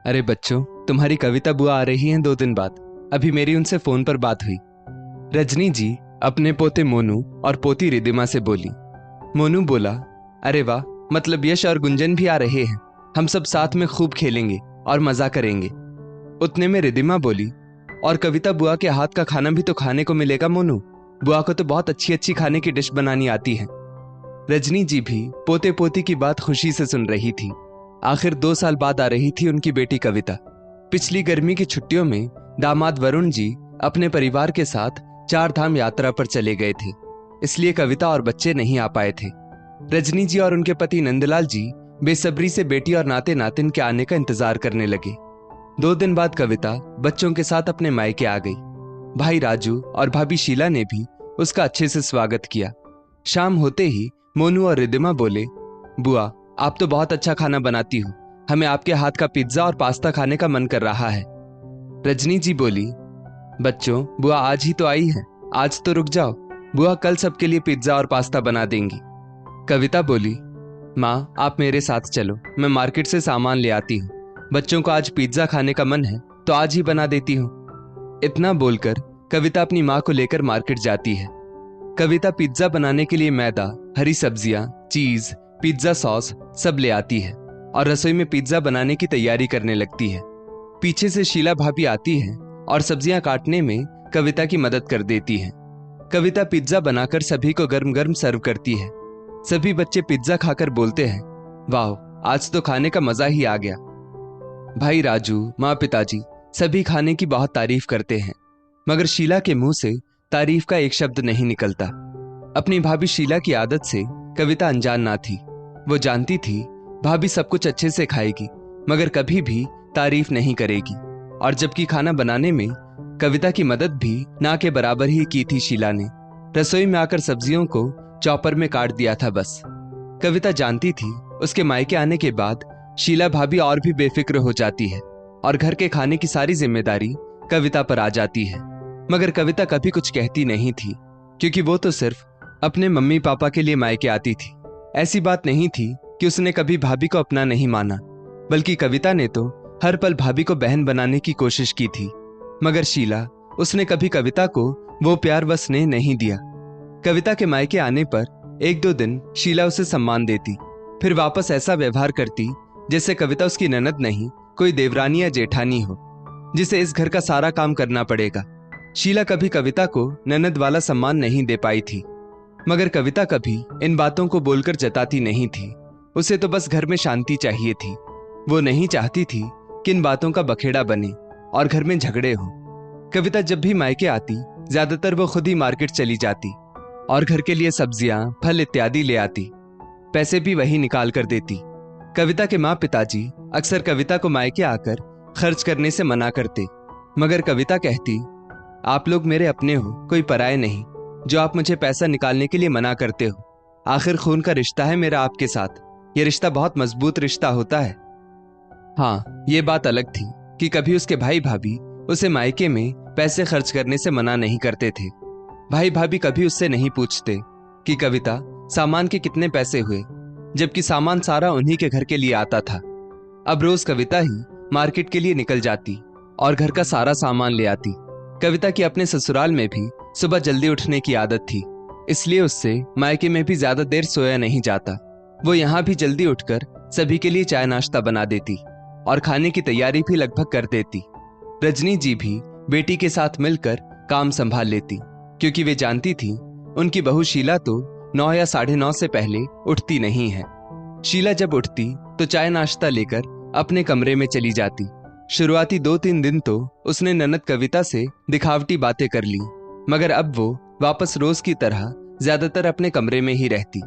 अरे बच्चों, तुम्हारी कविता बुआ आ रही हैं 2 दिन बाद। अभी मेरी उनसे फोन पर बात हुई। रजनी जी अपने पोते मोनू और पोती रिदिमा से बोली। मोनू बोला, अरे वाह, मतलब यश और गुंजन भी आ रहे हैं। हम सब साथ में खूब खेलेंगे और मजा करेंगे। उतने में रिदिमा बोली, और कविता बुआ के हाथ का खाना भी तो खाने को मिलेगा मोनू। बुआ को तो बहुत अच्छी अच्छी खाने की डिश बनानी आती है। रजनी जी भी पोते पोती की बात खुशी से सुन रही थी। आखिर 2 साल बाद आ रही थी उनकी बेटी कविता। पिछली गर्मी की छुट्टियों में दामाद वरुण जी अपने परिवार के साथ 4 धाम यात्रा पर चले गए थे, इसलिए कविता और बच्चे नहीं आ पाए थे। रजनी जी और उनके पति नंदलाल जी बेसब्री से बेटी और नाते नातिन के आने का इंतजार करने लगे। 2 दिन बाद कविता बच्चों के साथ अपने मायके आ गई। भाई राजू और भाभी शीला ने भी उसका अच्छे से स्वागत किया। शाम होते ही मोनू और रिदिमा बोले, बुआ आप तो बहुत अच्छा खाना बनाती हो, हमें आपके हाथ का पिज्जा और पास्ता खाने का मन कर रहा है। रजनी जी बोली, बच्चों बुआ आज ही तो आई है, आज तो रुक जाओ, बुआ कल सबके लिए पिज्जा और पास्ता बना देंगी। कविता बोली, माँ आप मेरे साथ चलो, मैं मार्केट से सामान ले आती हूँ। बच्चों को आज पिज्जा खाने का मन है तो आज ही बना देती हूँ। इतना बोलकर कविता अपनी माँ को लेकर मार्केट जाती है। कविता पिज्जा बनाने के लिए मैदा, हरी सब्जियां, चीज, पिज्जा सॉस सब ले आती है और रसोई में पिज्जा बनाने की तैयारी करने लगती है। पीछे से शीला भाभी आती है और सब्जियां काटने में कविता की मदद कर देती है। कविता पिज्जा बनाकर सभी को गर्म गर्म सर्व करती है। सभी बच्चे पिज्जा खाकर बोलते हैं, वाह आज तो खाने का मजा ही आ गया। भाई राजू, माँ पिताजी सभी खाने की बहुत तारीफ करते हैं, मगर शीला के मुंह से तारीफ का एक शब्द नहीं निकलता। अपनी भाभी शीला की आदत से कविता अनजान ना थी। वो जानती थी भाभी सब कुछ अच्छे से खाएगी मगर कभी भी तारीफ नहीं करेगी। और जबकि खाना बनाने में कविता की मदद भी ना के बराबर ही की थी शीला ने। रसोई में आकर सब्जियों को चॉपर में काट दिया था बस। कविता जानती थी उसके मायके आने के बाद शीला भाभी और भी बेफिक्र हो जाती है और घर के खाने की सारी जिम्मेदारी कविता पर आ जाती है। मगर कविता कभी कुछ कहती नहीं थी, क्योंकि वो तो सिर्फ अपने मम्मी पापा के लिए मायके आती थी। ऐसी बात नहीं थी कि उसने कभी भाभी को अपना नहीं माना, बल्कि कविता ने तो हर पल भाभी को बहन बनाने की कोशिश की थी। मगर शीला, उसने कभी कविता को वो प्यार व स्नेह नहीं दिया। कविता के मायके आने पर 1-2 दिन शीला उसे सम्मान देती, फिर वापस ऐसा व्यवहार करती जैसे कविता उसकी ननद नहीं, कोई देवरानी या जेठानी हो जिसे इस घर का सारा काम करना पड़ेगा। शीला कभी कविता को ननद वाला सम्मान नहीं दे पाई थी, मगर कविता कभी इन बातों को बोलकर जताती नहीं थी। उसे तो बस घर में शांति चाहिए थी। वो नहीं चाहती थी कि इन बातों का बखेड़ा बने और घर में झगड़े हो। कविता जब भी मायके आती ज्यादातर वो खुद ही मार्केट चली जाती और घर के लिए सब्जियां, फल इत्यादि ले आती। पैसे भी वही निकाल कर देती। कविता के माँ पिताजी अक्सर कविता को मायके आकर खर्च करने से मना करते, मगर कविता कहती, आप लोग मेरे अपने हो, कोई पराये नहीं, जो आप मुझे पैसा निकालने के लिए मना करते हो। आखिर खून का रिश्ता है मेरा आपके साथ, ये रिश्ता बहुत मजबूत रिश्ता होता है। हाँ, ये बात अलग थी कि कभी उसके भाई भाभी उसे मायके में पैसे खर्च करने से मना नहीं करते थे। भाई भाभी कभी उससे नहीं पूछते कि कविता सामान के कितने पैसे हुए, जबकि सामान सारा उन्हीं के घर के लिए आता था। अब रोज कविता ही मार्केट के लिए निकल जाती और घर का सारा सामान ले आती। कविता की अपने ससुराल में भी सुबह जल्दी उठने की आदत थी, इसलिए उससे मायके में भी ज्यादा देर सोया नहीं जाता। वो यहाँ भी जल्दी उठकर सभी के लिए चाय नाश्ता बना देती और खाने की तैयारी भी लगभग कर देती। रजनी जी भी बेटी के साथ मिलकर काम संभाल लेती, क्योंकि वे जानती थी उनकी बहू शीला तो 9 या 9:30 से पहले उठती नहीं है। शीला जब उठती तो चाय नाश्ता लेकर अपने कमरे में चली जाती। शुरुआती 2-3 दिन तो उसने ननद कविता से दिखावटी बातें कर ली, मगर अब वो वापस रोज की तरह ज्यादातर अपने कमरे में ही रहती।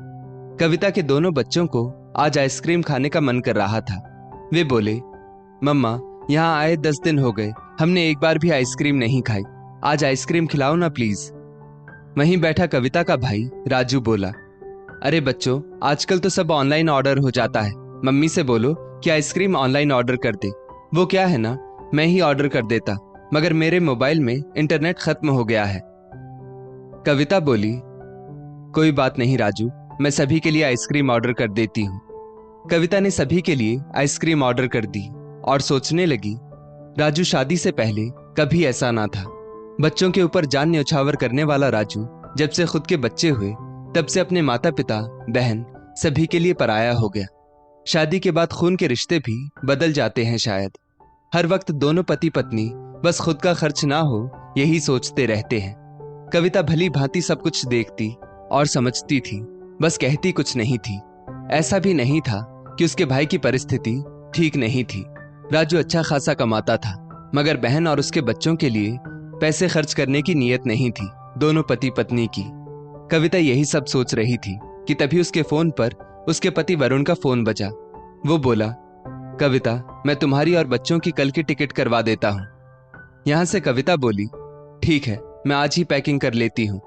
कविता के दोनों बच्चों को आज आइसक्रीम खाने का मन कर रहा था। वे बोले, मम्मा यहाँ आए 10 दिन हो गए, हमने एक बार भी आइसक्रीम नहीं खाई, आज आइसक्रीम खिलाओ ना प्लीज। वहीं बैठा कविता का भाई राजू बोला, अरे बच्चों आजकल तो सब ऑनलाइन ऑर्डर हो जाता है, मम्मी से बोलो कि आइसक्रीम ऑनलाइन ऑर्डर कर दे। वो क्या है ना, मैं ही ऑर्डर कर देता, मगर मेरे मोबाइल में इंटरनेट खत्म हो गया है। कविता बोली, कोई बात नहीं राजू, मैं सभी के लिए आइसक्रीम ऑर्डर कर देती हूँ। कविता ने सभी के लिए आइसक्रीम ऑर्डर कर दी और सोचने लगी, राजू शादी से पहले कभी ऐसा ना था। बच्चों के ऊपर जान न्यौछावर करने वाला राजू जब से खुद के बच्चे हुए तब से अपने माता पिता, बहन सभी के लिए पराया हो गया। शादी के बाद खून के रिश्ते भी बदल जाते हैं शायद। हर वक्त दोनों पति पत्नी बस खुद का खर्च ना हो यही सोचते रहते हैं। कविता भली भांति सब कुछ देखती और समझती थी, बस कहती कुछ नहीं थी। ऐसा भी नहीं था कि उसके भाई की परिस्थिति ठीक नहीं थी। राजू अच्छा खासा कमाता था, मगर बहन और उसके बच्चों के लिए पैसे खर्च करने की नीयत नहीं थी दोनों पति पत्नी की। कविता यही सब सोच रही थी कि तभी उसके फोन पर उसके पति वरुण का फोन बजा। वो बोला, कविता, मैं तुम्हारी और बच्चों की कल की टिकट करवा देता हूं। यहां से कविता बोली, ठीक है, मैं आज ही पैकिंग कर लेती हूं।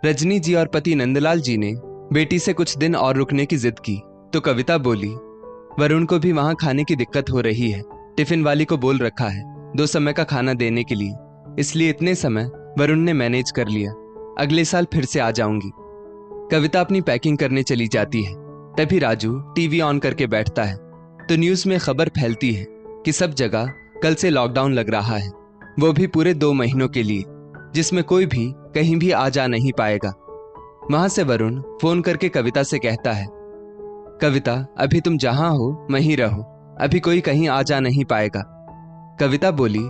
रजनी जी और पति नंदलाल जी ने बेटी से कुछ दिन और रुकने की जिद की तो कविता बोली, वरुण को भी वहां खाने की दिक्कत हो रही है। टिफिन वाली को बोल रखा है 2 समय का खाना देने के लिए, इसलिए इतने समय वरुण ने मैनेज कर लिया। अगले साल फिर से आ जाऊंगी। कविता अपनी पैकिंग करने चली जाती है। तभी राजू टीवी ऑन करके बैठता है तो न्यूज में खबर फैलती है कि सब जगह कल से लॉकडाउन लग रहा है, वो भी पूरे 2 महीनों के लिए, जिसमें कोई भी कहीं भी आ जा नहीं पाएगा। वहां से वरुण फोन करके कविता से कहता है, कविता, अभी तुम जहां हो वहीं रहो, अभी कोई कहीं आ जा नहीं पाएगा। कविता बोली,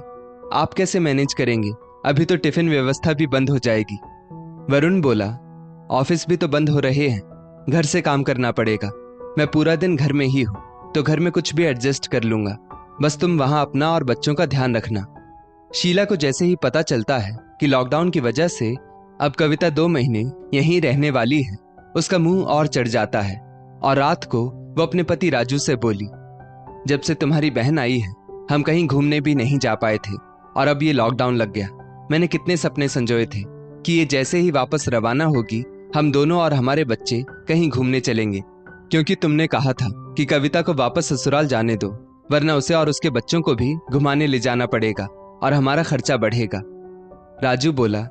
आप कैसे मैनेज करेंगे, अभी तो टिफिन व्यवस्था भी बंद हो जाएगी। वरुण बोला, ऑफिस भी तो बंद हो रहे हैं, घर से काम करना पड़ेगा। मैं पूरा दिन घर में ही हूं तो घर में कुछ भी एडजस्ट कर लूंगा, बस तुम वहां अपना और बच्चों का ध्यान रखना। शीला को जैसे ही पता चलता है कि लॉकडाउन की वजह से अब कविता 2 महीने यहीं रहने वाली है, उसका मुंह और चढ़ जाता है और रात को वो अपने पति राजू से बोली, जब से तुम्हारी बहन आई है हम कहीं घूमने भी नहीं जा पाए थे और अब ये लॉकडाउन लग गया। मैंने कितने सपने संजोए थे कि ये जैसे ही वापस रवाना होगी हम दोनों और हमारे बच्चे कहीं घूमने चलेंगे, क्योंकि तुमने कहा था कि कविता को वापस ससुराल जाने दो, वरना उसे और उसके बच्चों को भी घुमाने ले जाना पड़ेगा और हमारा खर्चा बढ़ेगा। राजू बोला,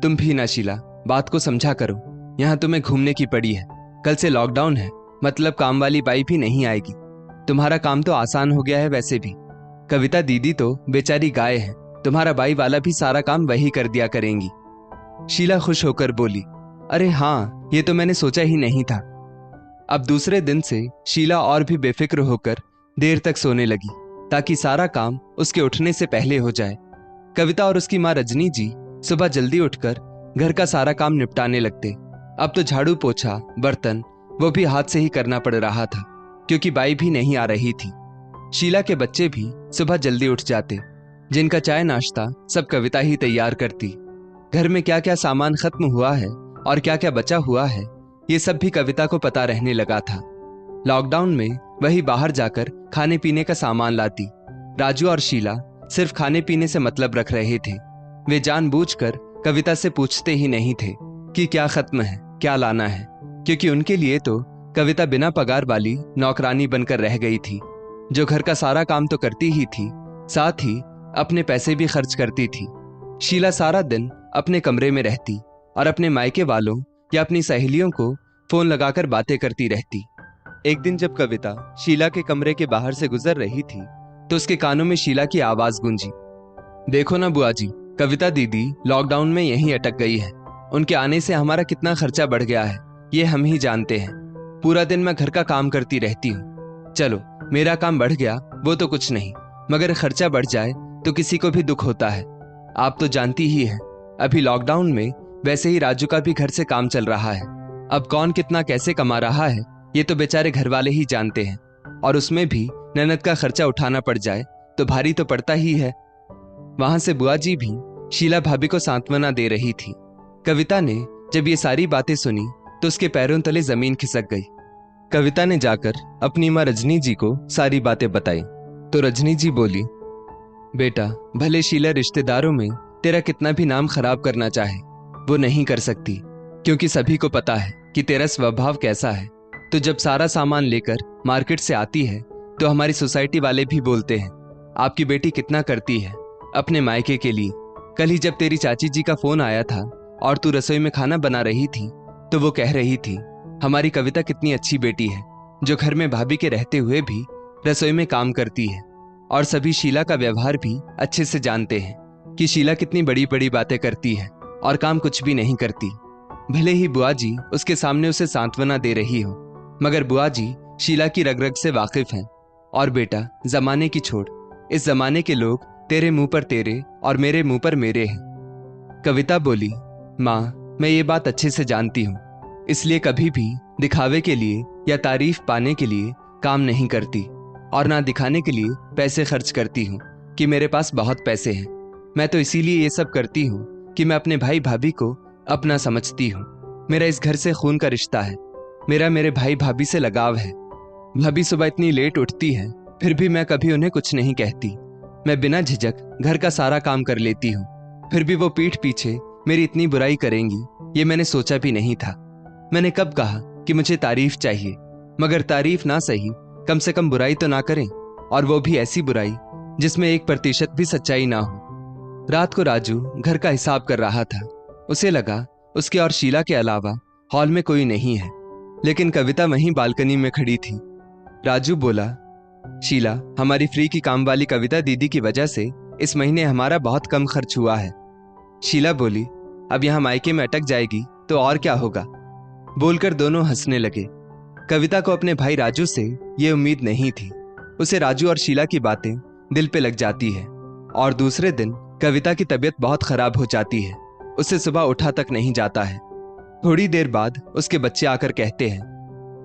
तुम भी ना शीला, बात को समझा करो, यहाँ तुम्हें घूमने की पड़ी है, कल से लॉकडाउन है, मतलब काम वाली बाई भी नहीं आएगी। तुम्हारा काम तो आसान हो गया है वैसे भी। कविता दीदी तो बेचारी गाय है, तुम्हारा बाई वाला भी सारा काम वही कर दिया करेंगी। शीला खुश होकर बोली, अरे हाँ, ये तो मैंने सोचा ही नहीं था। अब दूसरे दिन से शीला और भी बेफिक्र होकर देर तक सोने लगी ताकि सारा काम उसके उठने से पहले हो जाए। कविता और उसकी माँ रजनी जी सुबह जल्दी उठकर घर का सारा काम निपटाने लगते। अब तो झाड़ू पोछा, बर्तन वो भी हाथ से ही करना पड़ रहा था क्योंकि बाई भी नहीं आ रही थी। शीला के बच्चे भी सुबह जल्दी उठ जाते, जिनका चाय नाश्ता सब कविता ही तैयार करती। घर में क्या क्या सामान खत्म हुआ है और क्या क्या बचा हुआ है ये सब भी कविता को पता रहने लगा था। लॉकडाउन में वही बाहर जाकर खाने पीने का सामान लाती। राजू और शीला सिर्फ खाने पीने से मतलब रख रहे थे। वे जानबूझकर कविता से पूछते ही नहीं थे कि क्या खत्म है, क्या लाना है, क्योंकि उनके लिए तो कविता बिना पगार वाली नौकरानी बनकर रह गई थी, जो घर का सारा काम तो करती ही थी, साथ ही अपने पैसे भी खर्च करती थी। शीला सारा दिन अपने कमरे में रहती और अपने मायके वालों या अपनी सहेलियों को फोन लगाकर बातें करती रहती। एक दिन जब कविता शीला के कमरे के बाहर से गुजर रही थी तो उसके कानों में शीला की आवाज गूंजी, देखो ना बुआ जी, कविता दीदी लॉकडाउन में यहीं अटक गई है। उनके आने से हमारा कितना खर्चा बढ़ गया है ये हम ही जानते हैं। पूरा दिन मैं घर का काम करती रहती हूँ। चलो मेरा काम बढ़ गया वो तो कुछ नहीं, मगर खर्चा बढ़ जाए तो किसी को भी दुख होता है। आप तो जानती ही है, अभी लॉकडाउन में वैसे ही राजू का भी घर से काम चल रहा है। अब कौन कितना कैसे कमा रहा है ये तो बेचारे घर वाले ही जानते हैं, और उसमें भी ननद का खर्चा उठाना पड़ जाए तो भारी तो पड़ता ही है। वहां से बुआ जी भी शीला भाभी को सांत्वना दे रही थी। कविता ने जब ये सारी बातें सुनी तो उसके पैरों तले जमीन खिसक गई। कविता ने जाकर अपनी माँ रजनी जी को सारी बातें बताई तो रजनी जी बोली, बेटा, भले शीला रिश्तेदारों में तेरा कितना भी नाम खराब करना चाहे वो नहीं कर सकती, क्योंकि सभी को पता है कि तेरा स्वभाव कैसा है। तो जब सारा सामान लेकर मार्केट से आती है तो हमारी सोसाइटी वाले भी बोलते हैं, आपकी बेटी कितना करती है अपने मायके के लिए। कल ही जब तेरी चाची जी का फोन आया था और तू रसोई में खाना बना रही थी तो वो कह रही थी, हमारी कविता कितनी अच्छी बेटी है जो घर में भाभी के रहते हुए भी रसोई में काम करती है। और सभी शीला का व्यवहार भी अच्छे से जानते हैं कि शीला कितनी बड़ी बड़ी बातें करती है और काम कुछ भी नहीं करती। भले ही बुआ जी उसके सामने उसे सांत्वना दे रही हो, मगर बुआ जी शीला की रग रग से वाकिफ हैं। और बेटा, जमाने की छोड़, इस जमाने के लोग तेरे मुंह पर तेरे और मेरे मुंह पर मेरे हैं। कविता बोली, माँ, मैं ये बात अच्छे से जानती हूँ, इसलिए कभी भी दिखावे के लिए या तारीफ पाने के लिए काम नहीं करती और ना दिखाने के लिए पैसे खर्च करती हूँ कि मेरे पास बहुत पैसे हैं। मैं तो इसीलिए ये सब करती हूँ कि मैं अपने भाई भाभी को अपना समझती हूँ। मेरा इस घर से खून का रिश्ता है, मेरा मेरे भाई भाभी से लगाव है। भाभी सुबह इतनी लेट उठती है, फिर भी मैं कभी उन्हें कुछ नहीं कहती। मैं बिना झिझक घर का सारा काम कर लेती हूँ, फिर भी वो पीठ पीछे मेरी इतनी बुराई करेंगी, ये मैंने सोचा भी नहीं था। मैंने कब कहा कि मुझे तारीफ चाहिए, मगर तारीफ ना सही, कम से कम बुराई तो ना करें, और वो भी ऐसी बुराई जिसमें 1% भी सच्चाई ना हो। रात को राजू घर का हिसाब कर रहा था। उसे लगा उसके और शीला के अलावा हॉल में कोई नहीं है, लेकिन कविता वहीं बालकनी में खड़ी थी। राजू बोला, शीला, हमारी फ्री की काम वाली कविता दीदी की वजह से इस महीने हमारा बहुत कम खर्च हुआ है। शीला बोली, अब यहां मायके में अटक जाएगी तो और क्या होगा। बोलकर दोनों हंसने लगे। कविता को अपने भाई राजू से ये उम्मीद नहीं थी। उसे राजू और शीला की बातें दिल पे लग जाती है, और दूसरे दिन कविता की तबीयत बहुत खराब हो जाती है। उसे सुबह उठा तक नहीं जाता है। थोड़ी देर बाद उसके बच्चे आकर कहते हैं,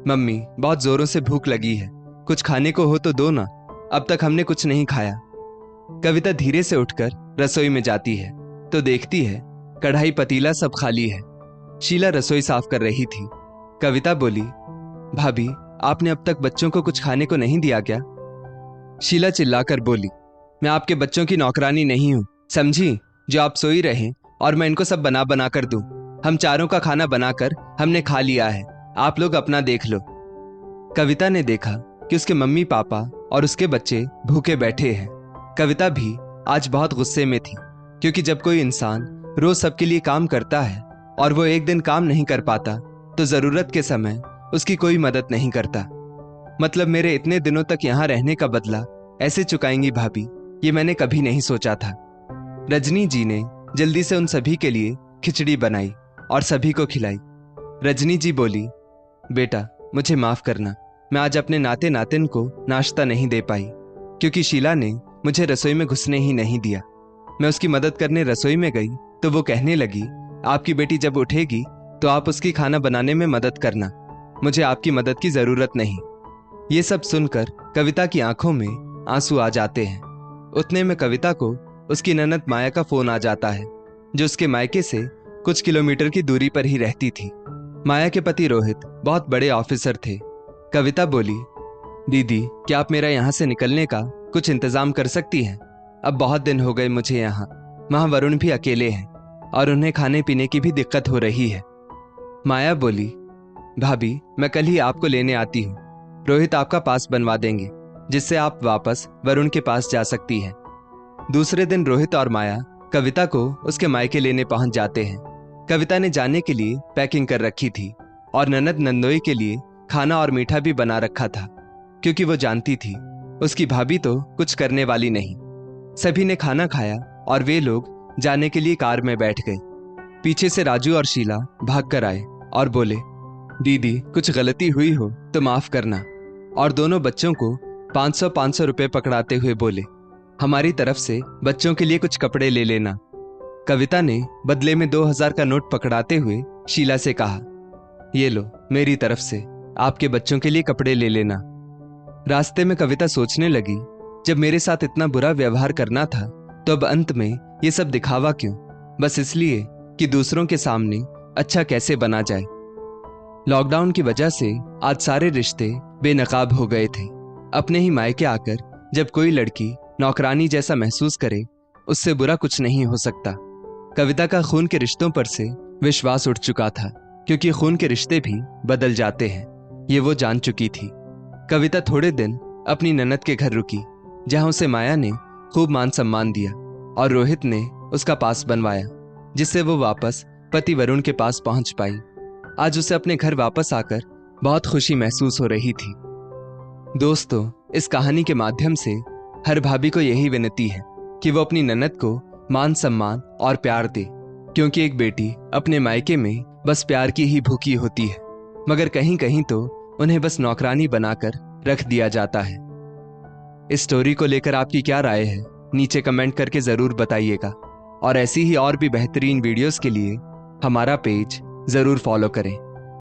मम्मी, बहुत जोरों से भूख लगी है, कुछ खाने को हो तो दो ना, अब तक हमने कुछ नहीं खाया। कविता धीरे से उठकर रसोई में जाती है तो देखती है कढ़ाई पतीला सब खाली है। शीला रसोई साफ कर रही थी। कविता बोली, भाभी, आपने अब तक बच्चों को कुछ खाने को नहीं दिया क्या? शीला चिल्लाकर बोली, मैं आपके बच्चों की नौकरानी नहीं हूं, समझी, जो आप सोई रहें और मैं इनको सब बना बना कर दूं। हम चारों का खाना बनाकर हमने खा लिया है, आप लोग अपना देख लो। कविता ने देखा कि उसके मम्मी पापा और उसके बच्चे भूखे बैठे हैं। कविता भी आज बहुत गुस्से में थी, क्योंकि जब कोई इंसान रोज सबके लिए काम करता है और वो एक दिन काम नहीं कर पाता तो जरूरत के समय उसकी कोई मदद नहीं करता। मतलब मेरे इतने दिनों तक यहाँ रहने का बदला ऐसे चुकाएंगी भाभी, ये मैंने कभी नहीं सोचा था। रजनी जी ने जल्दी से उन सभी के लिए खिचड़ी बनाई और सभी को खिलाई। रजनी जी बोली, बेटा, मुझे माफ करना, मैं आज अपने नाते नातिन को नाश्ता नहीं दे पाई, क्योंकि शीला ने मुझे रसोई में घुसने ही नहीं दिया। मैं उसकी मदद करने रसोई में गई तो वो कहने लगी, आपकी बेटी जब उठेगी तो आप उसकी खाना बनाने में मदद करना, मुझे आपकी मदद की जरूरत नहीं। ये सब सुनकर कविता की आंखों में आंसू आ जाते हैं। उतने में कविता को उसकी ननद माया का फोन आ जाता है, जो उसके मायके से कुछ किलोमीटर की दूरी पर ही रहती थी। माया के पति रोहित बहुत बड़े ऑफिसर थे। कविता बोली, दीदी, क्या आप मेरा यहाँ से निकलने का कुछ इंतजाम कर सकती हैं? अब बहुत दिन हो गए मुझे यहाँ। वहाँ वरुण भी अकेले हैं और उन्हें खाने पीने की भी दिक्कत हो रही है। माया बोली, भाभी, मैं कल ही आपको लेने आती हूँ। रोहित आपका पास बनवा देंगे, जिससे आप वापस वरुण के पास जा सकती हैं। दूसरे दिन रोहित और माया कविता को उसके मायके लेने पहुंच जाते हैं। कविता ने जाने के लिए पैकिंग कर रखी थी और ननद नंदोई के लिए खाना और मीठा भी बना रखा था, क्योंकि वो जानती थी उसकी भाभी तो कुछ करने वाली नहीं। सभी ने खाना खाया और वे लोग जाने के लिए कार में बैठ गए। पीछे से राजू और शीला भाग कर आए और बोले, दीदी, कुछ गलती हुई हो तो माफ करना। और दोनों बच्चों को 500 रुपए पकड़ाते हुए बोले, हमारी तरफ से बच्चों के लिए कुछ कपड़े ले लेना। कविता ने बदले में 2000 का नोट पकड़ाते हुए शीला से कहा, ये लो, मेरी तरफ से आपके बच्चों के लिए कपड़े ले लेना। रास्ते में कविता सोचने लगी, जब मेरे साथ इतना बुरा व्यवहार करना था तो अब अंत में ये सब दिखावा क्यों? बस इसलिए कि दूसरों के सामने अच्छा कैसे बना जाए। लॉकडाउन की वजह से आज सारे रिश्ते बेनकाब हो गए थे। अपने ही मायके आकर जब कोई लड़की नौकरानी जैसा महसूस करे, उससे बुरा कुछ नहीं हो सकता। कविता का खून के रिश्तों पर से विश्वास उठ चुका था, क्योंकि खून के रिश्ते भी बदल जाते हैं, ये वो जान चुकी थी। कविता थोड़े दिन अपनी ननद के घर रुकी, जहां उसे माया ने खूब मान सम्मान दिया और रोहित ने उसका पास बनवाया, जिससे वो वापस पति वरुण के पास पहुंच पाई। आज उसे अपने घर वापस आकर बहुत खुशी महसूस हो रही थी। दोस्तों, इस कहानी के माध्यम से हर भाभी को यही विनती है कि वो अपनी ननद को मान सम्मान और प्यार दे, क्योंकि एक बेटी अपने मायके में बस प्यार की ही भूखी होती है, मगर कहीं कहीं तो उन्हें बस नौकरानी बनाकर रख दिया जाता है। इस स्टोरी को लेकर आपकी क्या राय है, नीचे कमेंट करके जरूर बताइएगा। और ऐसी ही और भी बेहतरीन वीडियोस के लिए हमारा पेज जरूर फॉलो करें।